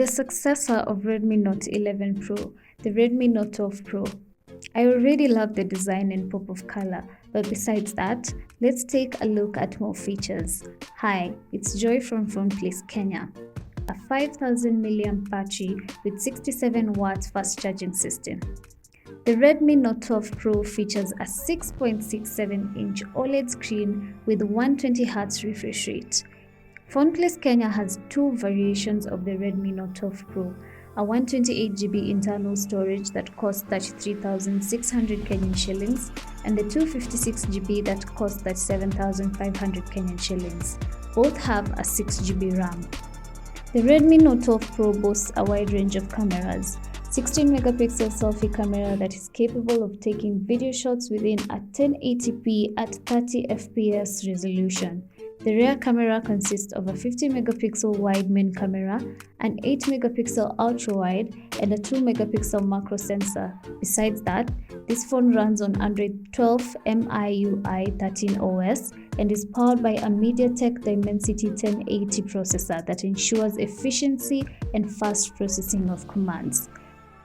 the successor of Redmi Note 11 Pro, the Redmi Note 12 Pro. I already love the design and pop of color, but besides that, let's take a look at more features. Hi, it's Joy from Phoneplace Kenya. A 5000 mAh battery with 67 watts fast charging system. The Redmi Note 12 Pro features a 6.67-inch OLED screen with 120Hz refresh rate. Phoneplace Kenya has two variations of the Redmi Note 12 Pro, a 128GB internal storage that costs 33,600 Kenyan shillings and a 256GB that costs 37,500 Kenyan shillings. Both have a 6GB RAM. The Redmi Note 12 Pro boasts a wide range of cameras. 16-megapixel selfie camera that is capable of taking video shots within a 1080p at 30 fps resolution. The rear camera consists of a 50-megapixel wide main camera, an 8-megapixel ultra-wide, and a 2-megapixel macro sensor. Besides that, this phone runs on Android 12 MIUI 13 OS and is powered by a MediaTek Dimensity 1080 processor that ensures efficiency and fast processing of commands.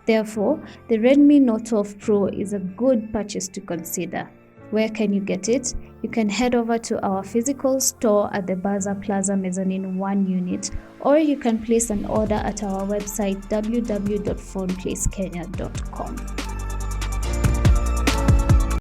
Therefore, the Redmi Note 12 Pro is a good purchase to consider. Where can you get it? You can head over to our physical store at the Bazaar Plaza Mezzanine 1 unit, or you can place an order at our website www.phoneplacekenya.com.